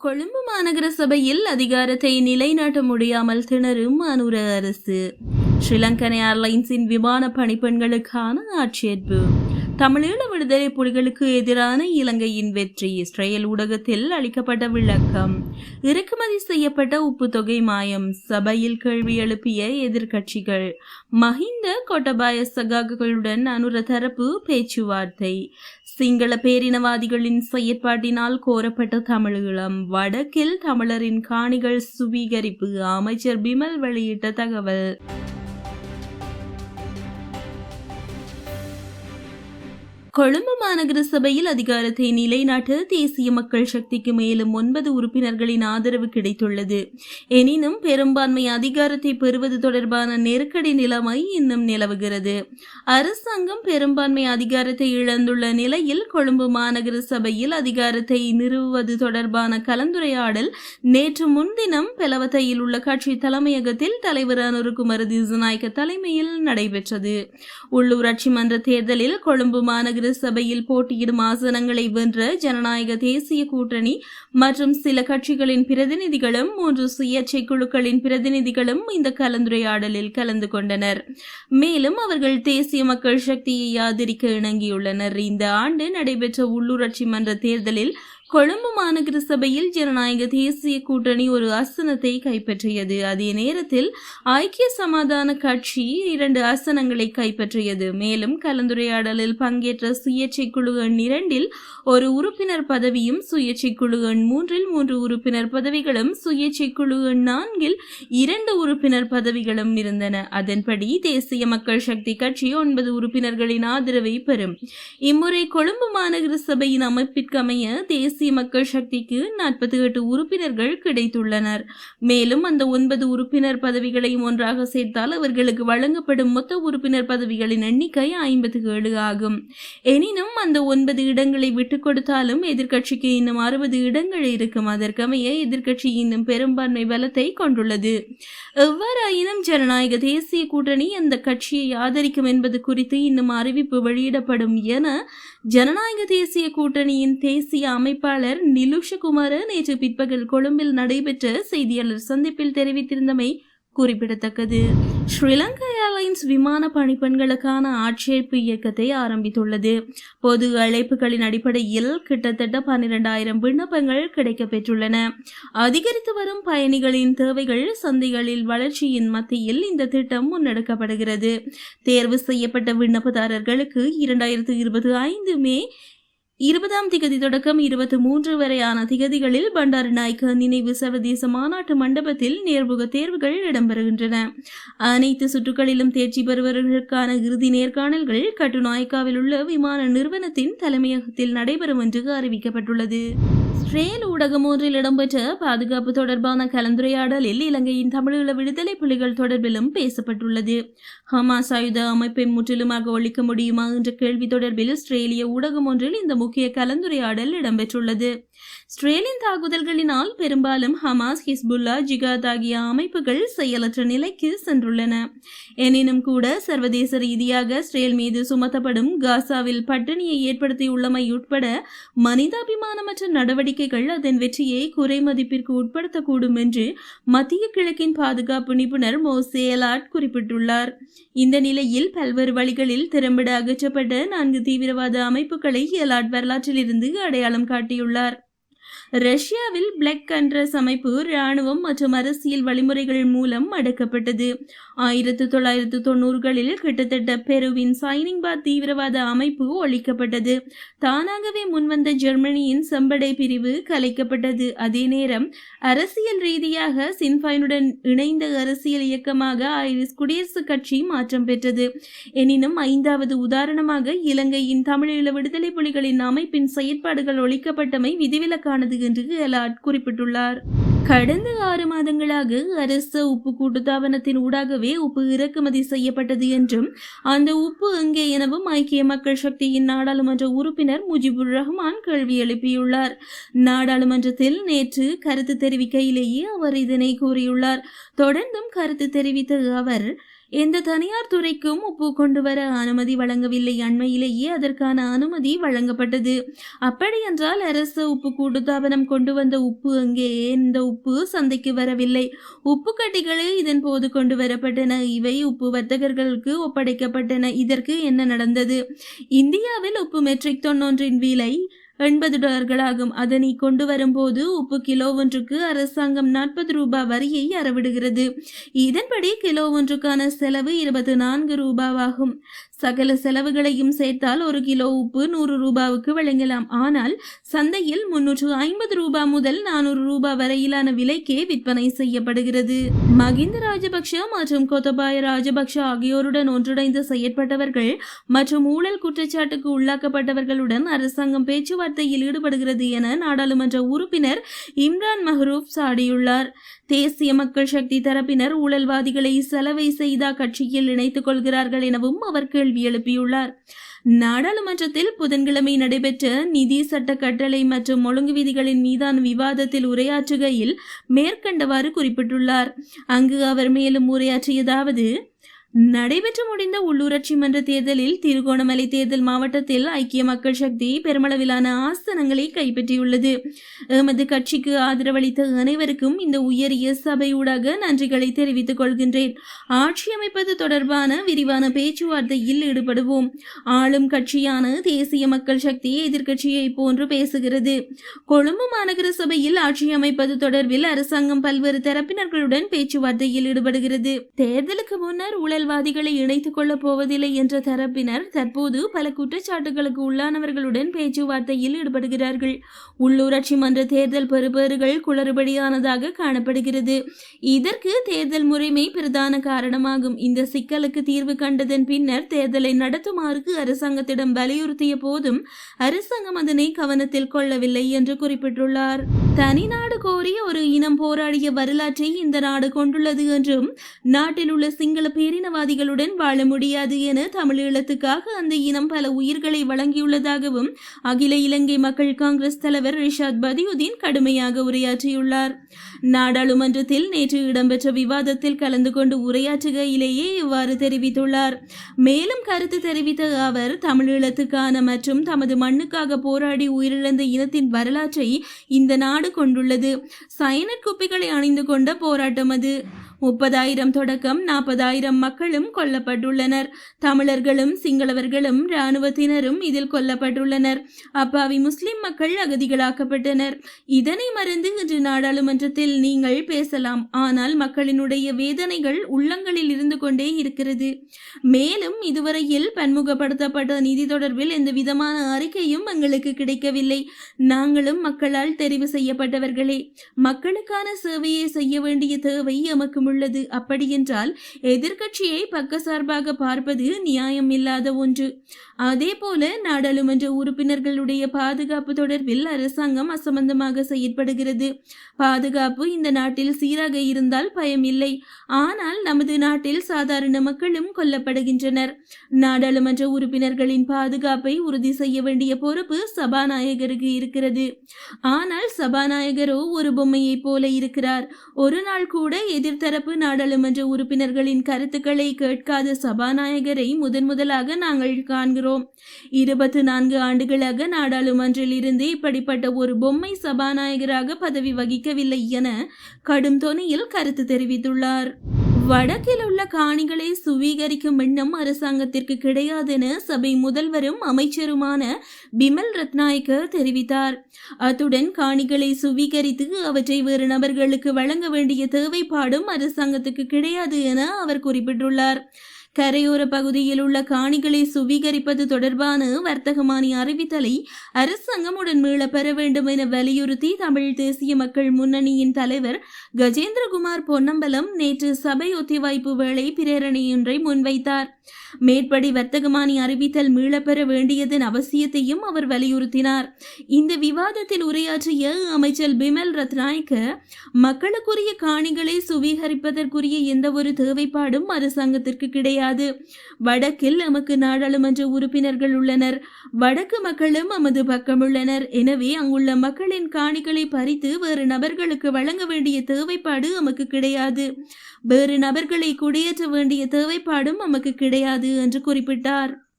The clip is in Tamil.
கொழும்பு மாநகர சபையில் அதிகாரத்தை நிலைநாட்ட முடியாமல் திணறும் அனுர அரசு. ஸ்ரீலங்கன் ஏர்லைன்ஸின் விமான பணிப்பெண்களுக்கான ஆட்சேர்ப்பு. தமிழீழ விடுதலை புலிகளுக்கு எதிரான இலங்கையின் வெற்றி. இஸ்ரேல் ஊடகத்தில் அளிக்கப்பட்ட விளக்கம். இறக்குமதி செய்யப்பட்ட உப்பு தொகை மாயம். சபையில் கேள்வி எழுப்பிய எதிர்க்கட்சிகள். மஹிந்த கோட்டபாய சகாக்களுடன் அனுர தரப்பு பேச்சுவார்த்தை. சிங்கள பேரினவாதிகளின் செயற்பாட்டினால் கோரப்பட்ட தமிழீழம். வடக்கில் தமிழரின் காணிகள் சுவீகரிப்பு. அமைச்சர் பிமல் வெளியிட்ட தகவல். கொழும்பு மாநகர சபையில் அதிகாரத்தை நிலைநாட்ட தேசிய மக்கள் சக்திக்கு மேலும் 9 உறுப்பினர்களின் ஆதரவு கிடைத்துள்ளது. எனினும் பெரும்பான்மை அதிகாரத்தை பெறுவது தொடர்பான நெருக்கடி நிலைமை இன்னும் நிலவுகிறது. அரசாங்கம் பெரும்பான்மை அதிகாரத்தை இழந்துள்ள நிலையில் கொழும்பு மாநகர சபையில் அதிகாரத்தை நிறுவுவது தொடர்பான கலந்துரையாடல் நேற்று முன்தினம் பெலவத்தையில் உள்ள கட்சி தலைமையகத்தில் தலைவர் அனுருகுமார திசாநாயக்க தலைமையில் நடைபெற்றது. உள்ளூராட்சி மன்ற தேர்தலில் கொழும்பு மாநகர சபையில் போட்டியிடும் ஆசனங்களை வென்ற ஜனநாயக தேசிய கூட்டணி மற்றும் சில கட்சிகளின் பிரதிநிதிகளும் 3 சுயேட்சை குழுக்களின் பிரதிநிதிகளும் இந்த கலந்துரையாடலில் கலந்து கொண்டனர். மேலும் அவர்கள் தேசிய மக்கள் சக்தியை ஆதரிக்க இணங்கியுள்ளனர். இந்த ஆண்டு நடைபெற்ற உள்ளூராட்சி மன்ற தேர்தலில் கொழும்பு மாநகர சபையில் ஜனநாயக தேசிய கூட்டணி ஒரு ஆசனத்தை கைப்பற்றியது. அதே நேரத்தில் ஐக்கிய சமாதான கட்சி 2 ஆசனங்களை கைப்பற்றியது. மேலும் கலந்துரையாடலில் பங்கேற்ற சுயேட்சை குழு எண் 2 ஒரு உறுப்பினர் பதவியும், சுயேட்சை குழு எண் 3 உறுப்பினர் பதவிகளும், சுயேட்சை குழு எண் 4 2 உறுப்பினர் பதவிகளும் இருந்தன. அதன்படி தேசிய மக்கள் சக்தி கட்சி 9 உறுப்பினர்களின் ஆதரவை பெறும். இம்முறை கொழும்பு மாநகர சபையின் அமைப்பிற்கமைய தேசிய மக்கள் சக்திக்கு 48 உறுப்பினர்கள் கிடைத்துள்ளனர். மேலும் அந்த 9 உறுப்பினர் பதவிகளையும் ஒன்றாக சேர்த்தால் அவர்களுக்கு வழங்கப்படும் மொத்த உறுப்பினர் பதவிகளின் எண்ணிக்கை 57 ஆகும். எனினும் அந்த 9 இடங்களை விட்டுக் கொடுத்தாலும் எதிர்க்கட்சிக்கு இன்னும் 60 இடங்கள் இருக்கும். அதற்கமைய எதிர்க்கட்சி இன்னும் பெரும்பான்மை பலத்தை கொண்டுள்ளது. எவ்வாறாயினும் ஜனநாயக தேசிய கூட்டணி அந்த கட்சியை ஆதரிக்கும் என்பது குறித்து இன்னும் அறிவிப்பு வெளியிடப்படும் என ஜனநாயக தேசிய கூட்டணியின் தேசிய அமைப்பாளர் நிலுஷகுமார நேற்று பிற்பகல் கொழும்பில் நடைபெற்ற செய்தியாளர் சந்திப்பில் தெரிவித்திருந்தமை குறிப்பிடத்தக்கது. ஸ்ரீலங்கா ஏர்லைன்ஸ் விமான பணிப்பெண்களுக்கான ஆட்சேர்ப்பு இயக்கத்தை ஆரம்பித்துள்ளது. பொது அழைப்புகளின் அடிப்படையில் கிட்டத்தட்ட 12,000 விண்ணப்பங்கள் கிடைக்கப்பெற்றுள்ளன. அதிகரித்து வரும் பயணிகளின் தேவைகள், சந்தைகளில் வளர்ச்சியின் மத்தியில் இந்த திட்டம் முன்னெடுக்கப்படுகிறது. தேர்வு செய்யப்பட்ட விண்ணப்பதாரர்களுக்கு 2025 மே 20 தொடக்கம் 23 வரையான திகதிகளில் பண்டாரநாயக்க நினைவு சர்வதேச மாநாட்டு மண்டபத்தில் நேர்முக தேர்வுகள் இடம்பெறுகின்றன. அனைத்து சுற்றுகளிலும் தேர்ச்சி பெறுபவர்களுக்கான இறுதி நேர்காணல்கள் கட்டுநாயக்காவில் உள்ள விமான நிறுவனத்தின் தலைமையகத்தில் நடைபெறும் என்று அறிவிக்கப்பட்டுள்ளது. இஸ்ரேல் ஊடகம் ஒன்றில் இடம்பெற்ற பாதுகாப்பு தொடர்பான கலந்துரையாடலில் இலங்கையின் தமிழீழ விடுதலை புலிகள் தொடர்பிலும் பேசப்பட்டுள்ளது. ஹமாஸ் ஆயுத அமைப்பை முற்றிலுமாக ஒழிக்க முடியுமா என்ற கேள்வி தொடர்பில் இஸ்ரேலிய ஊடகம் ஒன்றில் இந்த முக்கிய கலந்துரையாடல் இடம்பெற்றுள்ளது. இஸ்ரேலின் தாக்குதல்களினால் பெரும்பாலும் ஹமாஸ், ஹிஸ்புல்லா, ஜிகாத் ஆகிய அமைப்புகள் செயலற்ற நிலைக்கு சென்றுள்ளன. எனினும் கூட சர்வதேச ரீதியாக இஸ்ரேல் மீது சுமத்தப்படும் காசாவில் பட்டினியை ஏற்படுத்தியுள்ளமை உட்பட மனிதாபிமானமற்ற நடவடிக்கைகள் அதன் வெற்றியை குறைமதிப்பிற்கு உட்படுத்தக்கூடும் என்று மத்திய கிழக்கின் பாதுகாப்பு நிபுணர் மோசே எலாட் குறிப்பிட்டுள்ளார். இந்த நிலையில் பல்வேறு வழிகளில் திறம்பட அகற்றப்பட்ட 4 தீவிரவாத அமைப்புகளை எலாட் வரலாற்றிலிருந்து அடையாளம் காட்டியுள்ளார். ரஷ்யாவில் பிளாக் கண்ட்ரஸ் அமைப்பு இராணுவம் மற்றும் அரசியல் வழிமுறைகள் மூலம் அடக்கப்பட்டது. 1990களில் கிட்டத்தட்ட பெருவின் சைனிங்பாத் தீவிரவாத அமைப்பு ஒழிக்கப்பட்டது. தானாகவே முன்வந்த ஜெர்மனியின் செம்படை பிரிவு கலைக்கப்பட்டது. அதே நேரம் அரசியல் ரீதியாக சின்ஃபைனுடன் இணைந்த அரசியல் இயக்கமாக ஐரிஸ் குடியரசுக் கட்சி மாற்றம் பெற்றது. எனினும் 5வது உதாரணமாக இலங்கையின் தமிழீழ விடுதலை புலிகளின் அமைப்பின் செயற்பாடுகள் ஒழிக்கப்பட்டமை விதிவிலக்கானது என்று எலாட் குறிப்பிட்டுள்ளார். கடந்த 6 மாதங்களாக அரசு உப்பு கூட்டுத்தாபனத்தின் ஊடாகவே உப்பு இறக்குமதி செய்யப்பட்டது என்றும் அந்த உப்பு எங்கே எனவும் ஐக்கிய மக்கள் சக்தியின் நாடாளுமன்ற உறுப்பினர் முஜிபுர் ரஹ்மான் கேள்வி எழுப்பியுள்ளார். நாடாளுமன்றத்தில் நேற்று கருத்து தெரிவிக்கையிலேயே அவர் இதனை கூறியுள்ளார். தொடர்ந்தும் கருத்து தெரிவித்த அவர், எந்த தனியார் துறைக்கும் உப்பு கொண்டு வர அனுமதி வழங்கவில்லை. அண்மையிலேயே அதற்கான அனுமதி வழங்கப்பட்டது. அப்படியென்றால் அரசு உப்பு கூட்டுத்தாபனம் கொண்டு வந்த உப்பு அங்கே, இந்த உப்பு சந்தைக்கு வரவில்லை. உப்பு கட்டிகளே இதன் போது கொண்டு வரப்பட்டன. இவை உப்பு வர்த்தகர்களுக்கு ஒப்படைக்கப்பட்டன. இதற்கு என்ன நடந்தது? இந்தியாவில் உப்பு மெட்ரிக் டன் ஒன்றின் விலை $80 அதனை கொண்டு வரும்போது உப்பு கிலோ ஒன்றுக்கு அரசாங்கம் $40 வரியை அறவிடுகிறது. இதன்படி கிலோ ஒன்றுக்கான செலவு $24 சகல செலவுகளையும் சேர்த்தால் ஒரு கிலோ உப்பு $100 வழங்கலாம். ஆனால் சந்தையில் $350 முதல் $400 வரையிலான விலைக்கே விற்பனை செய்யப்படுகிறது. மகிந்த ராஜபக்ஷ மற்றும் கோத்தபாய ராஜபக்ஷ ஆகியோருடன் ஒன்றிணைந்து செயற்பட்டவர்கள் மற்றும் ஊழல் குற்றச்சாட்டுக்கு உள்ளாக்கப்பட்டவர்களுடன் அரசாங்கம் பேச்சுவார்த்தையில் ஈடுபடுகிறது என நாடாளுமன்ற உறுப்பினர் இம்ரான் மஹ்ரூப் சாடியுள்ளார். தேசிய மக்கள் சக்தி தரப்பினர் ஊழல்வாதிகளை சலவை செய்தா கட்சியில் இணைத்துக் கொள்கிறார்கள் எனவும் அவர் கேள்வி எழுப்பியுள்ளார். நாடாளுமன்றத்தில் புதன்கிழமை நடைபெற்ற நிதி சட்ட கட்டளை மற்றும் ஒழுங்கு விதிகளின் மீதான விவாதத்தில் உரையாற்றுகையில் மேற்கண்டவாறு குறிப்பிட்டுள்ளார். அங்கு அவர் மேலும் உரையாற்றியதாவது: நடைபெற்று முடிந்த உள்ளூராட்சி மன்ற தேர்தலில் திருகோணமலை தேர்தல் மாவட்டத்தில் ஐக்கிய மக்கள் சக்தி பெருமளவிலான ஆசனங்களை கைப்பற்றியுள்ளது. எமது கட்சிக்கு ஆதரவளித்த அனைவருக்கும் இந்த உயரிய சபையூடாக நன்றிகளை தெரிவித்துக் கொள்கின்றேன். ஆட்சி அமைப்பது தொடர்பான விரிவான பேச்சுவார்த்தையில் ஈடுபடுவோம். ஆளும் கட்சியான தேசிய மக்கள் சக்தி எதிர்கட்சியை போன்று பேசுகிறது. கொழும்பு மாநகர சபையில் ஆட்சி அமைப்பது தொடர்பில் அரசாங்கம் பல்வேறு தரப்பினர்களுடன் பேச்சுவார்த்தையில் ஈடுபடுகிறது. தேர்தலுக்கு முன்னர் ஊழல்வாதிகளை இணைத்துக் கொள்ளப் போவதில்லை என்ற தரப்பினர் தற்போது பல குற்றச்சாட்டுகளுக்கு உள்ளானவர்களுடன் பேச்சுவார்த்தையில் ஈடுபடுகிறார்கள். உள்ளூராட்சி மன்ற தேர்தல் பெறுபேறுகள் குளறுபடியானதாக காணப்படுகிறது. இதற்கு தேர்தல் முறைமை பிரதான காரணமாகும். இந்த சிக்கலுக்கு தீர்வு கண்டதன் பின்னர் தேர்தலை நடத்துமாறு அரசாங்கத்திடம் வலியுறுத்திய போதும் அரசாங்கம் அதனை கவனத்தில் கொள்ளவில்லை என்று குறிப்பிட்டுள்ளார். தனிநாடு கோரி ஒரு இனம் போராடிய வரலாற்றை இந்த நாடு கொண்டுள்ளது என்றும் நாட்டில் உள்ள சிங்கள பேரினவாதிகளுடன் வாழ முடியாது என தமிழீழத்துக்காக அந்த இனம் பல உயிர்களை வழங்கியுள்ளதாகவும் அகில இலங்கை மக்கள் காங்கிரஸ் தலைவர் ரிஷாத் பதியுதீன் கடுமையாக உரையாற்றியுள்ளார். நாடாளுமன்றத்தில் நேற்று இடம்பெற்ற விவாதத்தில் கலந்து கொண்டு உரையாற்றுகையிலேயே இவ்வாறு தெரிவித்துள்ளார். மேலும் கருத்து தெரிவித்த அவர் தமிழீழத்துக்கான மற்றும் தமது மண்ணுக்காக போராடி உயிரிழந்த இனத்தின் வரலாற்றை இந்த நாடு கொண்டுள்ளது. சயனட் குப்பிகளை அணிந்து கொண்ட போராட்டம் அது. 30,000 தொடக்கம் 40,000 மக்களும் கொல்லப்பட்டுள்ளனர். தமிழர்களும் சிங்களவர்களும் இராணுவத்தினரும் இதில் கொல்லப்பட்டுள்ளனர். அப்பாவி முஸ்லிம் மக்கள் அகதிகளாக்கப்பட்டனர். இதனை மறந்து இன்று நாடாளுமன்றத்தில் நீங்கள் பேசலாம். ஆனால் மக்களினுடைய வேதனைகள் உள்ளங்களில் இருந்து கொண்டே இருக்கிறது. மேலும் இதுவரையில் பன்முகப்படுத்தப்பட்ட நிதி தொடர்பில் எந்த விதமான அறிக்கையும் எங்களுக்கு கிடைக்கவில்லை. நாங்களும் மக்களால் தெரிவு செய்யப்பட்டவர்களே. மக்களுக்கான சேவையை செய்ய வேண்டிய தேவை எமக்கு உள்ளது. அப்படியென்றால் எதிர்கட்சியை பக்கசார்பாக பார்ப்பது நியாயம் இல்லாத ஒன்று. அதே போல நாடாளுமன்ற உறுப்பினர்களுடைய பாதுகாப்பு தொடர்பில் அரசாங்கம் அசம்பந்தமாக செயற்படுகிறது. பாதுகாப்பு இந்த நாட்டில் சீராக இருந்தால் பயம் இல்லை. ஆனால் நமது நாட்டில் சாதாரண மக்களும் கொல்லப்படுகின்றனர். நாடாளுமன்ற உறுப்பினர்களின் பாதுகாப்பை உறுதி செய்ய வேண்டிய பொறுப்பு சபாநாயகருக்கு இருக்கிறது. ஆனால் சபாநாயகரோ ஒரு பொம்மையை போல இருக்கிறார். ஒரு நாள் கூட எதிர்த்தரப்பு நாடாளுமன்ற உறுப்பினர்களின் கருத்துக்களை கேட்காத சபாநாயகரை முதலாக நாங்கள் காண்கிறோம். 24 ஆண்டுகளாக நாடாளுமன்றில் இருந்து இப்படிப்பட்ட ஒரு பொம்மை சபாநாயகராக பதவி வகிக்கவில்லை என கடும் தொனியில் கருத்து தெரிவித்துள்ளார். வடக்கில் உள்ள காணிகளை சுவீகரிக்கும் எண்ணம் அரசாங்கத்திற்கு கிடையாதென சபை முதல்வரும் அமைச்சருமான பிமல் ரத்நாயக்க தெரிவித்தார். அத்துடன் காணிகளை சுவீகரித்து அவற்றை வேறு நபர்களுக்கு வழங்க வேண்டிய தேவைப்பாடும் அரசாங்கத்துக்கு கிடையாது என அவர் குறிப்பிட்டுள்ளார். கரையோர பகுதியில் உள்ள காணிகளை சுவீகரிப்பது தொடர்பான வர்த்தகமானி அறிவித்தலை அரசாங்கம் உடன் மீள பெற வேண்டும் என வலியுறுத்தி தமிழ் தேசிய மக்கள் முன்னணியின் தலைவர் கஜேந்திரகுமார் பொன்னம்பலம் நேற்று சபை ஒத்திவைப்பு வேளை பிரேரணையொன்றை முன்வைத்தார். மேற்படி வர்த்தகமானி அறிவித்தல் மீளப்பெற வேண்டியதன் அவசியத்தையும் அவர் வலியுறுத்தினார். இந்த விவாதத்தில் உரையாற்றிய அமைச்சர் பிமல் ரத்நாயக்க, மக்களுக்குரிய காணிகளை சுவீகரிப்பதற்குரிய எந்த ஒரு தேவைப்பாடும் அரசாங்கத்திற்கு கிடையாது. கிடையாது. வடக்கில் எமக்கு நாடாளுமன்ற உறுப்பினர்கள் உள்ளனர். வடக்கு மக்களும் எமது பக்கம் உள்ளனர். எனவே அங்குள்ள மக்களின் காணிகளை பறித்து வேறு நபர்களுக்கு வழங்க வேண்டிய தேவைப்பாடு எமக்கு கிடையாது. வேறு நபர்களை குடியேற்ற வேண்டிய தேவைப்பாடும் எமக்கு கிடையாது என்று குறிப்பிட்டார்.